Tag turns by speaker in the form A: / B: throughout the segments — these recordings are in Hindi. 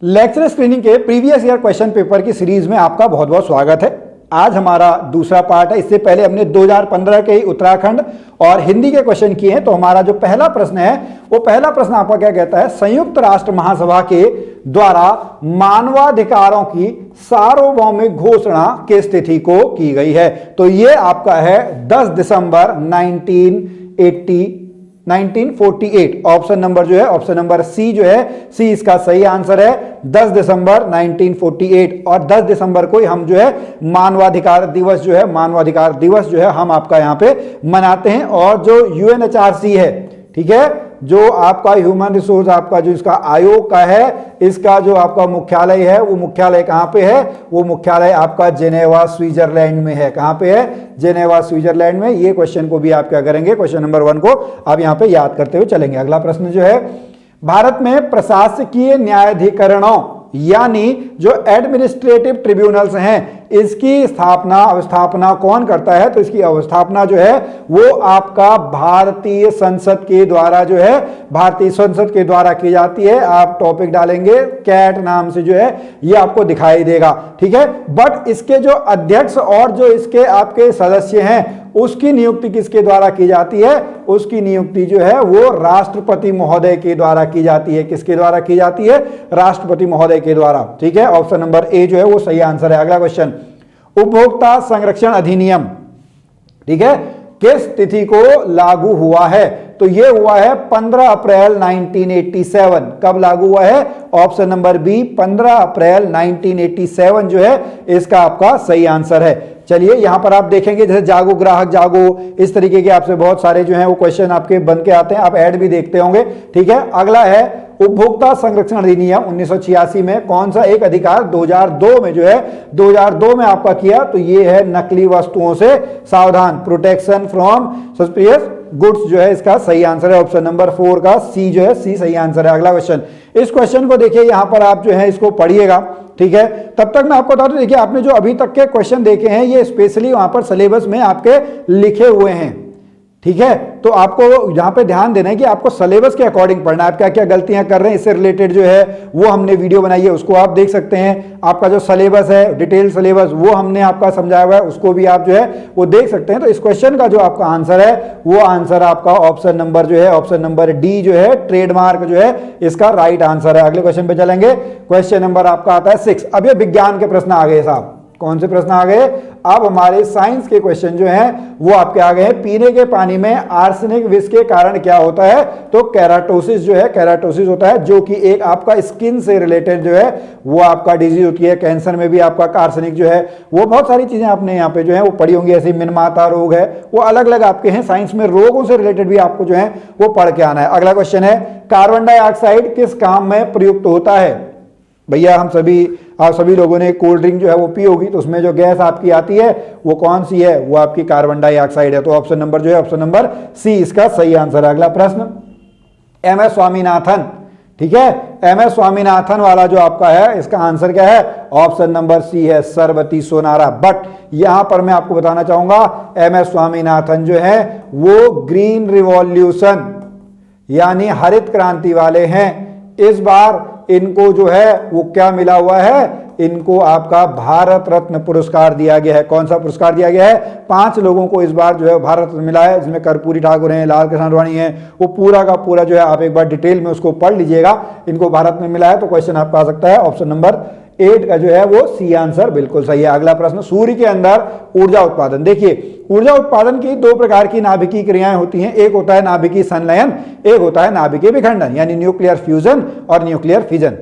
A: लेक्चर स्क्रीनिंग के प्रीवियस ईयर क्वेश्चन पेपर की सीरीज में आपका बहुत बहुत स्वागत है। आज हमारा दूसरा पार्ट है। इससे पहले हमने 2015 के ही उत्तराखंड और हिंदी के क्वेश्चन किए हैं। तो हमारा जो पहला प्रश्न है वो पहला प्रश्न आपका क्या कहता है, संयुक्त राष्ट्र महासभा के द्वारा मानवाधिकारों की सार्वभौमिक घोषणा किस तिथि को की गई है। तो ये आपका है 10 दिसंबर 1948। ऑप्शन नंबर जो है, ऑप्शन नंबर सी जो है, सी इसका सही आंसर है। 10 दिसंबर 1948 और 10 दिसंबर को ही हम जो है मानवाधिकार दिवस जो है, मानवाधिकार दिवस जो है हम आपका यहाँ पे मनाते हैं। और जो यूएनएचआरसी है, ठीक है, जो आपका ह्यूमन रिसोर्स आपका जो इसका आयोग का है, इसका जो आपका मुख्यालय है वो मुख्यालय कहाँ पे है, वो मुख्यालय आपका जेनेवा स्विट्जरलैंड में है। कहाँ पे है, जेनेवा स्विट्जरलैंड में। ये क्वेश्चन को भी आप क्या करेंगे, क्वेश्चन नंबर 1 को आप यहाँ पे याद करते हुए चलेंगे। अगला प्रश्न जो है, भारत में प्रशासकीय न्यायाधिकरणों यानी जो एडमिनिस्ट्रेटिव ट्रिब्यूनल्स हैं, इसकी अवस्थापना कौन करता है। तो इसकी अवस्थापना जो है वो आपका भारतीय संसद के द्वारा जो है, भारतीय संसद के द्वारा की जाती है। आप टॉपिक डालेंगे कैट नाम से जो है ये आपको दिखाई देगा, ठीक है। बट इसके जो अध्यक्ष और जो इसके आपके सदस्य हैं उसकी नियुक्ति किसके द्वारा की जाती है, उसकी नियुक्ति जो है वो राष्ट्रपति महोदय के द्वारा की जाती है। किसके द्वारा की जाती है, राष्ट्रपति महोदय के द्वारा, ठीक है। ऑप्शन नंबर ए जो है वो सही आंसर है। अगला क्वेश्चन, उपभोक्ता संरक्षण अधिनियम, ठीक है, किस तिथि को लागू हुआ है। तो ये हुआ है 15 अप्रैल 1987। कब लागू हुआ है, ऑप्शन नंबर बी 15 अप्रैल 1987 जो है इसका आपका सही आंसर है। चलिए यहां पर आप देखेंगे जैसे जागो ग्राहक जागो, इस तरीके के आपसे बहुत सारे जो हैं वो क्वेश्चन आपके बन के आते हैं, आप ऐड भी देखते होंगे, ठीक है। अगला है उपभोक्ता संरक्षण अधिनियम 1986 में कौन सा एक अधिकार 2002 में जो है 2002 में आपका किया। तो ये है नकली वस्तुओं से सावधान, प्रोटेक्शन फ्रॉम सस्पिशियस गुड्स जो है इसका सही आंसर है। ऑप्शन नंबर 4 का सी जो है, सी सही आंसर है। अगला क्वेश्चन, इस क्वेश्चन को देखिए यहां पर आप जो है इसको पढ़िएगा, ठीक है। तब तक मैं आपको बता दूं, देखिए आपने जो अभी तक के क्वेश्चन देखे हैं ये स्पेशली वहां पर सिलेबस में आपके लिखे हुए हैं, ठीक है। तो आपको यहां पे ध्यान देना है कि आपको सिलेबस के अकॉर्डिंग पढ़ना है। आप क्या क्या गलतियां कर रहे हैं इससे रिलेटेड जो है वो हमने वीडियो बनाई है, उसको आप देख सकते हैं। आपका जो सिलेबस है, डिटेल सिलेबस, वो हमने आपका समझाया हुआ है, उसको भी आप जो है वो देख सकते हैं। तो इस क्वेश्चन का जो आपका आंसर है वो आंसर आपका ऑप्शन नंबर जो है, ऑप्शन नंबर डी जो है, ट्रेडमार्क जो है इसका राइट आंसर है। अगले क्वेश्चन पे चलेंगे। क्वेश्चन नंबर आपका आता है 6। अब ये विज्ञान के प्रश्न आ गए साहब। कौन से प्रश्न आ गए, अब हमारे साइंस के क्वेश्चन जो हैं वो आपके आ गए हैं। पीने के पानी में आर्सेनिक विष के कारण क्या होता है, तो केराटोसिस जो है, केराटोसिस होता है, जो कि एक आपका स्किन से रिलेटेड जो है वो आपका डिजीज होती है। कैंसर में भी आपका आर्सेनिक जो है वो बहुत सारी चीजें आपने यहाँ पे जो है वो पढ़ी होंगी, ऐसे मिनमाता रोग है, वो अलग अलग आपके हैं। साइंस में रोगों से रिलेटेड भी आपको जो है वो पढ़ के आना है। अगला क्वेश्चन है, कार्बन डाइऑक्साइड किस काम में प्रयुक्त होता है। भैया आप सभी लोगों ने कोल्ड ड्रिंक जो है वो पी होगी, तो उसमें जो गैस आपकी आती है वो कौन सी है, वो आपकी कार्बन डाइऑक्साइड है। तो ऑप्शन नंबर जो है, ऑप्शन नंबर सी इसका सही आंसर है। अगला प्रश्न, एम एस स्वामीनाथन, ठीक है, एम एस स्वामीनाथन वाला जो आपका है इसका आंसर क्या है, ऑप्शन नंबर सी है, सरबती सोनारा। बट यहां पर मैं आपको बताना चाहूंगा एम एस स्वामीनाथन जो है वो ग्रीन रिवॉल्यूशन यानी हरित क्रांति वाले हैं। इस बार इनको जो है वो क्या मिला हुआ है, इनको आपका भारत रत्न पुरस्कार दिया गया है। कौन सा पुरस्कार दिया गया है, 5 लोगों को इस बार जो है भारत रत्न मिला है, जिसमें कर्पूरी ठाकुर हैं, लाल कृष्ण आडवाणी हैं। वो पूरा का पूरा जो है आप एक बार डिटेल में उसको पढ़ लीजिएगा, इनको भारत में मिला है। तो क्वेश्चन आपका आ सकता है ऑप्शन नंबर 8 का जो है वो सी आंसर बिल्कुल सही है। अगला प्रश्न, सूर्य के अंदर ऊर्जा उत्पादन। देखिए ऊर्जा उत्पादन की 2 प्रकार की नाभिकीय क्रियाएं होती हैं। एक होता है नाभिकीय संलयन, एक होता है नाभिकीय विखंडन यानी न्यूक्लियर फ्यूजन और न्यूक्लियर फिजन।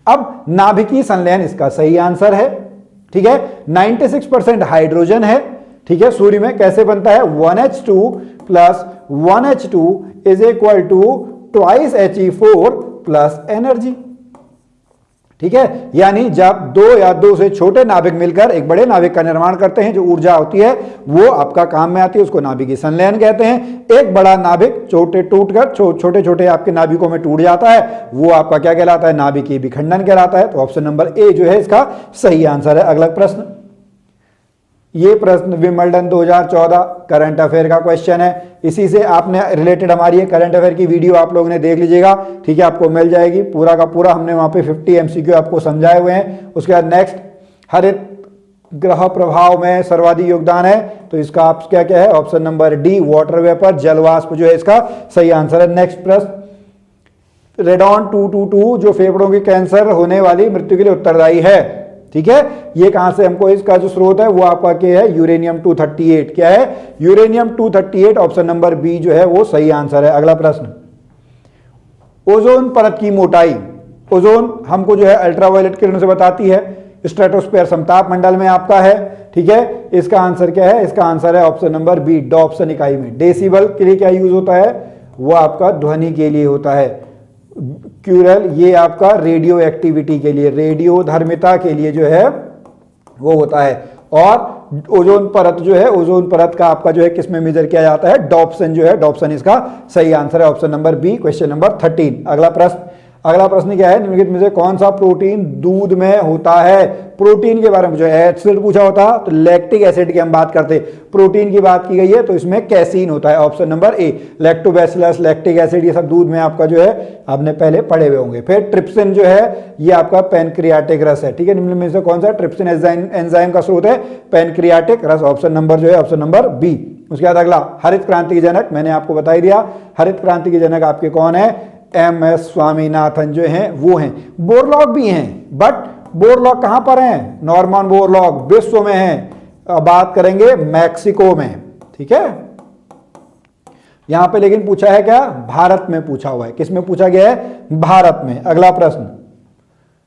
A: अब नाभिकीय संलयन इसका सही आंसर है, ठीक है। 96% हाइड्रोजन है, ठीक है। सूर्य में कैसे बनता है, 1H2 plus 1H2 is equal to twice He4 plus energy, ठीक है। यानी जब 2 या 2 से छोटे नाभिक मिलकर एक बड़े नाभिक का निर्माण करते हैं, जो ऊर्जा होती है वो आपका काम में आती है, उसको नाभिकीय संलयन कहते हैं। एक बड़ा नाभिक टूटकर छोटे छोटे आपके नाभिकों में टूट जाता है, वो आपका क्या कहलाता है, नाभिकीय विखंडन कहलाता है। तो ऑप्शन नंबर ए जो है इसका सही आंसर है। अगला प्रश्न, ये प्रश्न विंबलडन 2014 करंट अफेयर का क्वेश्चन है। इसी से आपने रिलेटेड हमारी ये करंट अफेयर की वीडियो आप लोगों ने देख लीजिएगा, ठीक है, आपको मिल जाएगी पूरा का पूरा। हमने वहां पे 50 एमसीक्यू आपको समझाए हुए हैं। उसके बाद नेक्स्ट, हरित ग्रह प्रभाव में सर्वाधिक योगदान है, तो इसका आप क्या क्या है, option number D water vapour, जल वाष्प जो है इसका सही आंसर है। नेक्स्ट प्रश्न, रेडॉन 222 जो फेफड़ों के कैंसर होने वाली मृत्यु के लिए उत्तरदायी है, ठीक है, ये कहां से हमको, इसका जो स्रोत है वो आपका क्या है, यूरेनियम 238। क्या है, यूरेनियम 238, ऑप्शन नंबर बी जो है वो सही आंसर है। अगला प्रश्न, ओजोन परत की मोटाई, ओजोन हमको जो है अल्ट्रावायलेट किरणों से बताती है, स्ट्रेटोस्फीयर समताप मंडल में आपका है, ठीक है, इसका आंसर क्या है, इसका आंसर है ऑप्शन नंबर बी डॉप्सन इकाई में। डेसिबल के लिए क्या यूज होता है, वो आपका ध्वनि के लिए होता है। क्यूरल ये आपका रेडियो एक्टिविटी के लिए, रेडियो धर्मिता के लिए जो है वो होता है। और ओजोन परत जो है, ओजोन परत का आपका जो है किसमें मेजर किया जाता है, डॉप्सन जो है, डॉप्सन इसका सही आंसर है, option number B, question number 13। अगला प्रश्न, अगला प्रश्न क्या है, निम्नलिखित में से कौन सा प्रोटीन दूध में होता है। प्रोटीन के बारे में जो एसिड पूछा होता तो लैक्टिक एसिड की हम बात करते, प्रोटीन की बात की गई है तो इसमें कैसीन होता है, option number A, lactobacillus, lactic acid, ये सब दूध में आपका जो है आपने पहले पढ़े हुए होंगे। फिर ट्रिप्सिन जो है ये आपका पैनक्रियाटिक रस है, ठीक है, निम्न में से कौन सा ट्रिप्सिन एंजाइम का स्रोत है, पैनक्रियाटिक रस, ऑप्शन नंबर जो है ऑप्शन नंबर बी। उसके बाद अगला, हरित क्रांति के जनक, मैंने आपको बता ही दिया, हरित क्रांति के जनक आपके कौन है, एम एस स्वामीनाथन जो हैं वो हैं। बोरलॉग भी हैं, बट बोरलॉग कहां पर हैं, नॉर्मन बोरलॉग विश्व में हैं, बात करेंगे मैक्सिको में, ठीक है, यहां पे लेकिन पूछा है क्या, भारत में पूछा हुआ है, किसमें पूछा गया है, भारत में। अगला प्रश्न,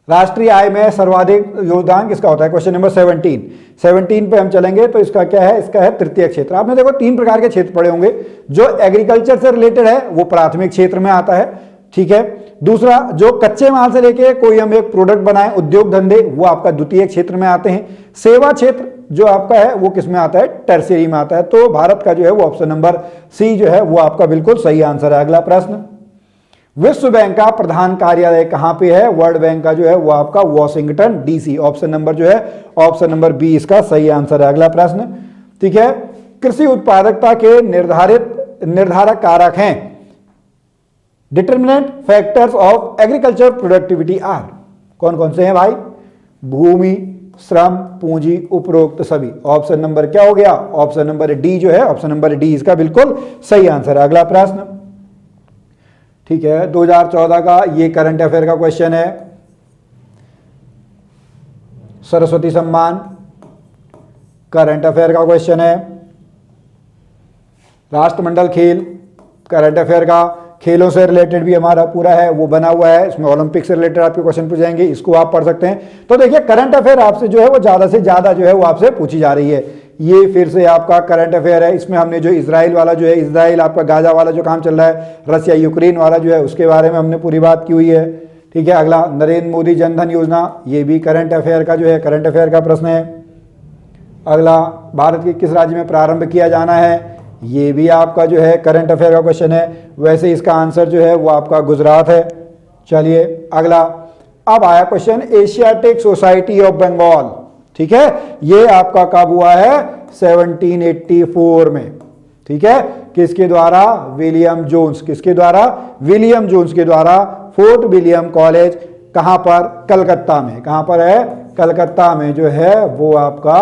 A: राष्ट्रीय आय में सर्वाधिक योगदान किसका होता है, क्वेश्चन नंबर 17 पे हम चलेंगे, तो इसका क्या है, इसका है तृतीय क्षेत्र। आपने देखो 3 प्रकार के क्षेत्र पढ़े होंगे, जो एग्रीकल्चर से रिलेटेड है वो प्राथमिक क्षेत्र में आता है, ठीक है, दूसरा जो कच्चे माल से लेके कोई हम एक प्रोडक्ट बनाए, उद्योग धंधे, वो आपका द्वितीय क्षेत्र में आते हैं। सेवा क्षेत्र जो आपका है वो किस में आता है, टर्शियरी में आता है। तो भारत का जो है वो ऑप्शन नंबर सी जो है वो आपका बिल्कुल सही आंसर है। अगला प्रश्न, विश्व बैंक का प्रधान कार्यालय कहां पे है, वर्ल्ड बैंक का जो है वो आपका वॉशिंगटन डीसी, ऑप्शन नंबर जो है ऑप्शन नंबर बी इसका सही आंसर है। अगला प्रश्न, ठीक है, कृषि उत्पादकता के निर्धारक कारक हैं, determinant factors of agriculture productivity are, कौन कौन से हैं भाई, भूमि, श्रम, पूंजी, उपरोक्त सभी, ऑप्शन नंबर क्या हो गया, ऑप्शन नंबर डी जो है, ऑप्शन नंबर डी इसका बिल्कुल सही आंसर है। अगला प्रश्न, ठीक है, 2014 का ये करंट अफेयर का क्वेश्चन है, सरस्वती सम्मान करंट अफेयर का क्वेश्चन है, राष्ट्रमंडल खेल करंट अफेयर का, खेलों से रिलेटेड भी हमारा पूरा है वो बना हुआ है, इसमें ओलंपिक से रिलेटेड आपके क्वेश्चन पूछ जाएंगे, इसको आप पढ़ सकते हैं। तो देखिए करंट अफेयर आपसे जो है वो ज्यादा से ज्यादा जो है वो आपसे पूछी जा रही है। ये फिर से आपका करंट अफेयर है, इसमें हमने जो इजराइल वाला जो है, इजराइल आपका गाजा वाला जो काम चल रहा है, रसिया यूक्रेन वाला जो है उसके बारे में हमने पूरी बात की हुई है, ठीक है। अगला, नरेंद्र मोदी जनधन योजना, ये भी करंट अफेयर का जो है करंट अफेयर का प्रश्न है। अगला, भारत के किस राज्य में प्रारंभ किया जाना है, ये भी आपका जो है करंट अफेयर का क्वेश्चन है, वैसे इसका आंसर जो है वो आपका गुजरात है। चलिए अगला, अब आया question Asiatic Society of Bengal, ठीक है, ये आपका कब हुआ है, 1784 में, ठीक है, किसके द्वारा, विलियम जोन्स, किसके द्वारा, विलियम जोन्स के द्वारा। फोर्ट विलियम कॉलेज कहां पर, कलकत्ता में, कहां पर है, कलकत्ता में जो है वो आपका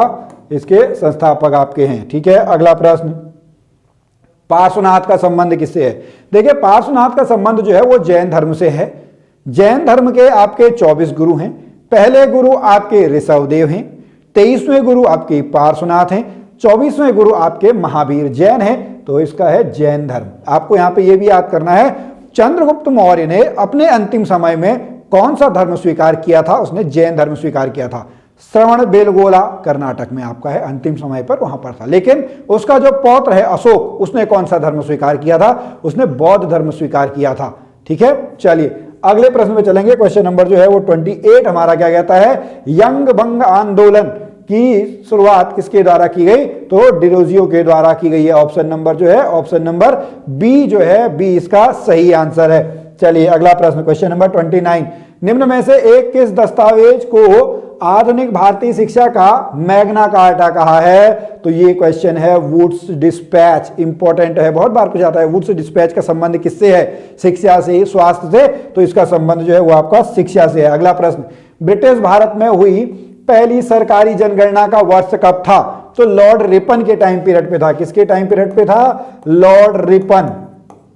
A: इसके संस्थापक आपके हैं, ठीक है। अगला प्रश्न, पार्श्वनाथ का संबंध किससे है, देखिए पार्श्वनाथ का संबंध जो है वो जैन धर्म से है। जैन धर्म के आपके 24 गुरु हैं, पहले गुरु आपके ऋषभदेव हैं, 23वें गुरु आपके पार्श्वनाथ हैं, 24वें गुरु आपके महावीर जैन हैं, तो इसका है जैन धर्म। आपको यहां पे ये भी याद करना है, चंद्रगुप्त मौर्य ने अपने अंतिम समय में कौन सा धर्म स्वीकार किया था, उसने जैन धर्म स्वीकार किया था। श्रवण बेलगोला कर्नाटक में आपका है, अंतिम समय पर वहां पर था। लेकिन उसका जो पौत्र है अशोक, उसने कौन सा धर्म स्वीकार किया था, उसने बौद्ध धर्म स्वीकार किया था, ठीक है। चलिए अगले प्रश्न में चलेंगे, क्वेश्चन नंबर जो है वो 28 हमारा क्या कहता है, यंग बंग आंदोलन की शुरुआत किसके द्वारा की गई, तो डिरोजियो के द्वारा की गई है। ऑप्शन नंबर जो है, ऑप्शन नंबर बी जो है, बी इसका सही आंसर है। चलिए अगला प्रश्न, क्वेश्चन नंबर 29, निम्न में से एक किस दस्तावेज को आधुनिक भारतीय शिक्षा का मैग्ना कार्टा कहा है? तो ये क्वेश्चन है वुड्स डिस्पैच, इंपॉर्टेंट है, बहुत बार पूछा जाता है। वुड्स डिस्पैच का संबंध किससे है? शिक्षा से, स्वास्थ्य से, तो इसका संबंध जो है वो आपका शिक्षा से है। अगला प्रश्न, ब्रिटिश भारत में हुई पहली सरकारी जनगणना का वर्ष कब था? तो लॉर्ड रिपन के टाइम पीरियड पे था। किसके टाइम पीरियड पे था? Lord Ripon.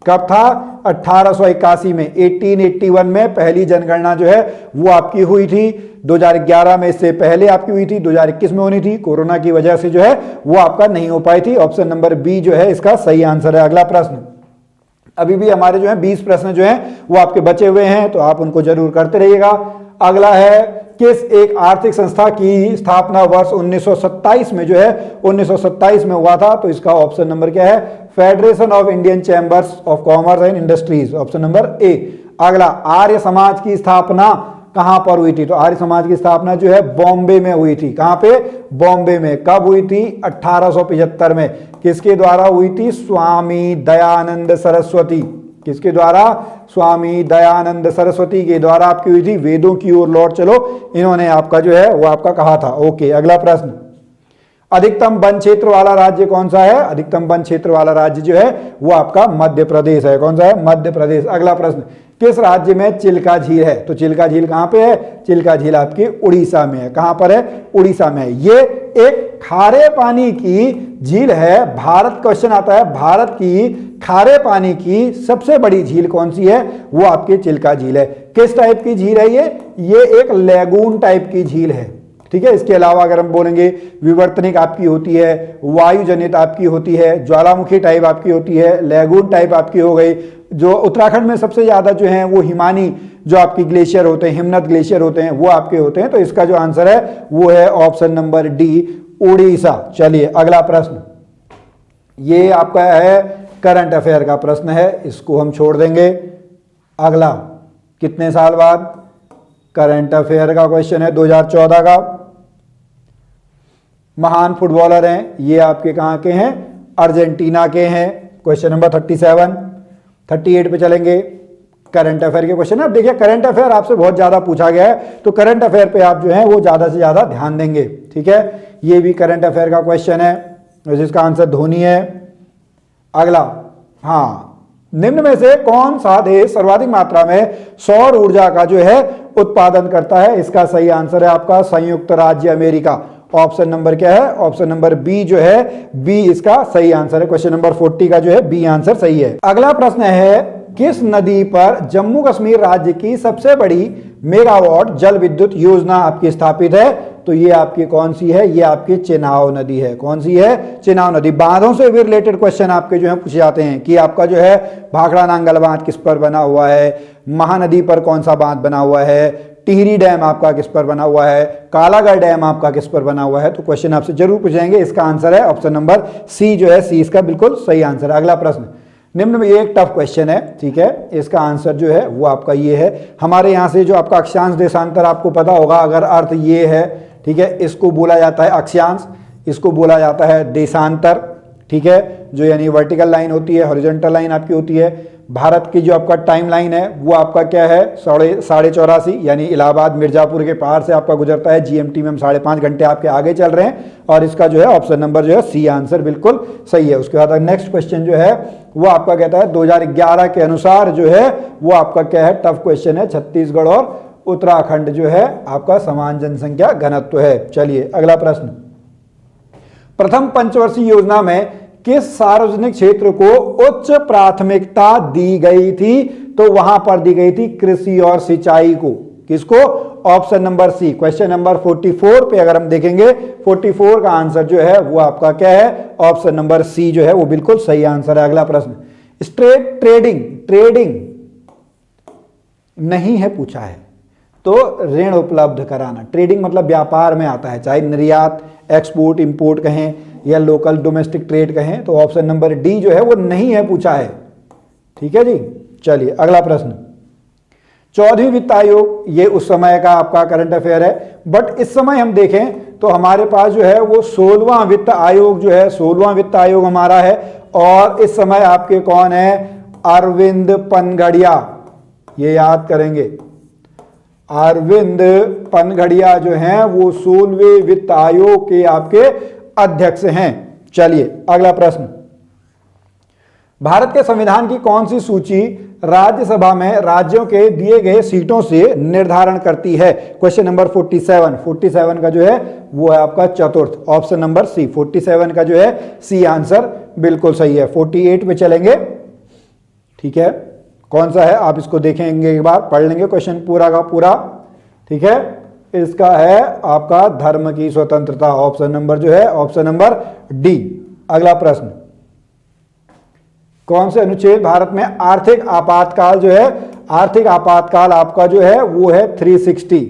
A: कब था? 1881 में, 1881 में पहली जनगणना जो है वो आपकी हुई थी। 2011 में इससे पहले आपकी हुई थी, 2021 में होनी थी, कोरोना की वजह से जो है वो आपका नहीं हो पाई थी। ऑप्शन नंबर बी जो है इसका सही आंसर है। अगला प्रश्न, अभी भी हमारे जो है 20 प्रश्न जो है वो आपके बचे हुए हैं, तो आप उनको जरूर करते रहिएगा। अगला है, किस एक आर्थिक संस्था की स्थापना वर्ष 1927 में जो है 1927 में हुआ था? तो इसका ऑप्शन नंबर क्या है? Federation of Indian chambers of commerce and industries, option number A. अगला, आर्य समाज की स्थापना कहां पर हुई थी? तो आर्य समाज की स्थापना जो है बॉम्बे में हुई थी। कहां पे? बॉम्बे में। कब हुई थी? 1875 में। किसके द्वारा हुई थी? स्वामी दयानंद सरस्वती। किसके द्वारा? स्वामी दयानंद सरस्वती के द्वारा आपकी हुई थी। वेदों की ओर लौट चलो, इन्होंने आपका जो है वो आपका कहा था। ओके, अगला प्रश्न, अधिकतम वन क्षेत्र वाला राज्य कौन सा है? अधिकतम वन क्षेत्र वाला राज्य जो है वो आपका मध्य प्रदेश है। कौन सा है? मध्य प्रदेश। अगला प्रश्न, किस राज्य में चिल्का झील है? तो चिल्का झील कहां पे है? चिल्का झील आपकी उड़ीसा में है। कहां पर है? उड़ीसा में है। ये एक खारे पानी की झील है। भारत, क्वेश्चन आता है, भारत की खारे पानी की सबसे बड़ी झील कौन सी है? वो आपकी चिल्का झील है। किस टाइप की झील है ये एक लेगून टाइप की झील है। ठीक है, इसके अलावा अगर हम बोलेंगे विवर्तनिक आपकी होती है, वायु जनित आपकी होती है, ज्वालामुखी टाइप आपकी होती है, लेगून टाइप आपकी हो गई। जो उत्तराखंड में सबसे ज्यादा जो है वो हिमानी जो आपकी ग्लेशियर होते हैं, हिमनद ग्लेशियर होते हैं, वो आपके होते हैं। तो इसका जो आंसर है वो है ऑप्शन नंबर डी, उड़ीसा। चलिए अगला प्रश्न, ये आपका है करंट अफेयर का प्रश्न है, इसको हम छोड़ देंगे। अगला, कितने साल बाद? करंट अफेयर का क्वेश्चन है 2014 का। महान फुटबॉलर हैं ये आपके कहां के हैं? अर्जेंटीना के हैं। क्वेश्चन नंबर 37, 38 पे चलेंगे। करंट अफेयर के क्वेश्चन है। अब देखिए, करंट अफेयर आपसे बहुत ज्यादा पूछा गया है, तो करंट अफेयर पे आप जो है वो ज्यादा से ज्यादा ध्यान देंगे। ठीक है, ये भी करंट अफेयर का क्वेश्चन है, जिसका आंसर धोनी है। अगला, हाँ, निम्न में से कौन सा देश सर्वाधिक मात्रा में सौर ऊर्जा का जो है उत्पादन करता है? इसका सही आंसर है आपका संयुक्त राज्य अमेरिका। ऑप्शन नंबर क्या है? ऑप्शन नंबर बी जो है, बी इसका सही आंसर है। क्वेश्चन नंबर 40 का जो है बी आंसर सही है। अगला प्रश्न है, किस नदी पर जम्मू कश्मीर राज्य की सबसे बड़ी मेगावाट जल विद्युत योजना आपकी स्थापित है? तो ये आपकी कौन सी है? ये आपकी चेनाब नदी है। कौन सी है? चेनाब नदी। बांधों से भी रिलेटेड क्वेश्चन आपके जो है पूछे जाते हैं कि आपका जो है भाखड़ा नांगल बांध किस पर बना हुआ है, महानदी पर कौन सा बांध बना हुआ है, टिहरी डैम आपका किस पर बना हुआ है, कालागढ़ डैम आपका किस पर बना हुआ है। तो क्वेश्चन आपसे जरूर पूछेंगे। इसका आंसर है ऑप्शन नंबर सी जो है, सी इसका बिल्कुल सही आंसर है। अगला प्रश्न, निम्न में ये एक टफ क्वेश्चन है। ठीक है, इसका आंसर जो है वो आपका ये है। हमारे यहाँ से जो आपका अक्षांश देशांतर आपको पता होगा, अगर अर्थ ये है, ठीक है, इसको बोला जाता है अक्षांश, इसको बोला जाता है देशांतर। ठीक है, जो यानी वर्टिकल लाइन होती है, हॉरिजॉन्टल लाइन आपकी होती है। भारत की जो आपका टाइम लाइन है वो आपका क्या है? 84.5, यानी इलाहाबाद मिर्जापुर के पार से आपका गुजरता है। जीएमटी में हम 5.5 घंटे आपके आगे चल रहे हैं, और इसका जो है ऑप्शन नंबर जो है सी आंसर बिल्कुल सही है। उसके बाद नेक्स्ट क्वेश्चन जो है वो आपका कहता है 2011 के अनुसार जो है वो आपका क्या है? टफ क्वेश्चन है। छत्तीसगढ़ और उत्तराखंड जो है आपका समान जनसंख्या घनत्व है। चलिए अगला प्रश्न, प्रथम पंचवर्षीय योजना में किस सार्वजनिक क्षेत्र को उच्च प्राथमिकता दी गई थी? तो वहां पर दी गई थी कृषि और सिंचाई को। किसको? Option number C. Question number 44 पे अगर हम देखेंगे, 44 का आंसर जो है वो आपका क्या है? ऑप्शन नंबर सी जो है वो बिल्कुल सही आंसर है। अगला प्रश्न, स्ट्रेट ट्रेडिंग नहीं है पूछा है, तो ऋण उपलब्ध कराना। ट्रेडिंग मतलब व्यापार में आता है, चाहे निर्यात, एक्सपोर्ट, इंपोर्ट कहें या लोकल डोमेस्टिक ट्रेड कहें, तो ऑप्शन नंबर डी जो है वो नहीं है पूछा है। ठीक है जी। चलिए अगला प्रश्न, 14वीं वित्त आयोग, ये उस समय का आपका करंट अफेयर है, बट इस समय हम देखें तो हमारे पास जो है वो 16वां वित्त आयोग जो है, 16वां वित्त आयोग हमारा है। और इस समय आपके कौन है? अरविंद पनगड़िया, ये याद करेंगे। अरविंद पनघड़िया जो हैं वो 16वें वित्त आयोग के आपके अध्यक्ष हैं। चलिए अगला प्रश्न, भारत के संविधान की कौन सी सूची राज्यसभा में राज्यों के दिए गए सीटों से निर्धारण करती है? क्वेश्चन नंबर 47 का जो है वो है आपका चतुर्थ, ऑप्शन नंबर सी। 47 का जो है सी आंसर बिल्कुल सही है। 48 पे चलेंगे, ठीक है, कौन सा है आप इसको देखेंगे, एक बार पढ़ लेंगे क्वेश्चन पूरा का पूरा, ठीक है। इसका है आपका धर्म की स्वतंत्रता, ऑप्शन नंबर जो है ऑप्शन नंबर डी। अगला प्रश्न, कौन से अनुच्छेद भारत में आर्थिक आपातकाल जो है, आर्थिक आपातकाल आपका जो है वो है 360,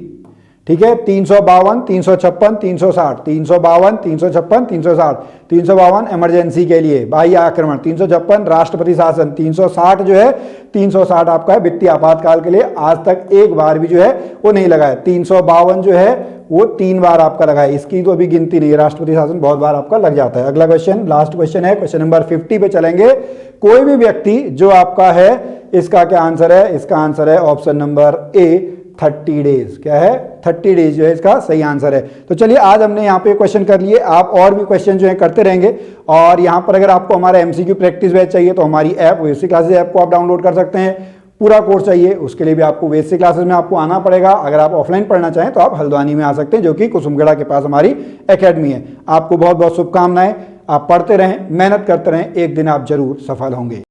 A: ठीक है। 352, 356, 360, 352, 356, 360, 352 इमरजेंसी के लिए बाह्य आक्रमण, 356 राष्ट्रपति शासन, 360 जो है 360 आपका है वित्तीय आपातकाल के लिए। आज तक एक बार भी जो है वो नहीं लगा है। 352 जो है वो 3 बार आपका लगा है, इसकी तो अभी गिनती नहीं है। राष्ट्रपति शासन बहुत बार आपका लग जाता है। अगला क्वेश्चन, लास्ट क्वेश्चन है, क्वेश्चन नंबर 50 पे चलेंगे। कोई भी व्यक्ति जो आपका है, इसका क्या आंसर है? इसका आंसर है ऑप्शन नंबर ए 30 डेज। क्या है? 30 डेज जो है इसका सही आंसर है। तो चलिए आज हमने यहाँ पे क्वेश्चन कर लिए, आप और भी क्वेश्चन जो है करते रहेंगे। और यहाँ पर अगर आपको हमारा एमसीक्यू प्रैक्टिस बैच चाहिए तो हमारी ऐप वेसी क्लासेस ऐप को आप डाउनलोड कर सकते हैं। पूरा कोर्स चाहिए उसके लिए भी आपको वेसी क्लासेस में आपको आना पड़ेगा। अगर आप ऑफलाइन पढ़ना चाहें तो आप हल्द्वानी में आ सकते हैं, जो कि कुसुमगढ़ा के पास हमारी एकेडमी है। आपको बहुत बहुत शुभकामनाएं, आप पढ़ते रहें, मेहनत करते रहें, एक दिन आप जरूर सफल होंगे।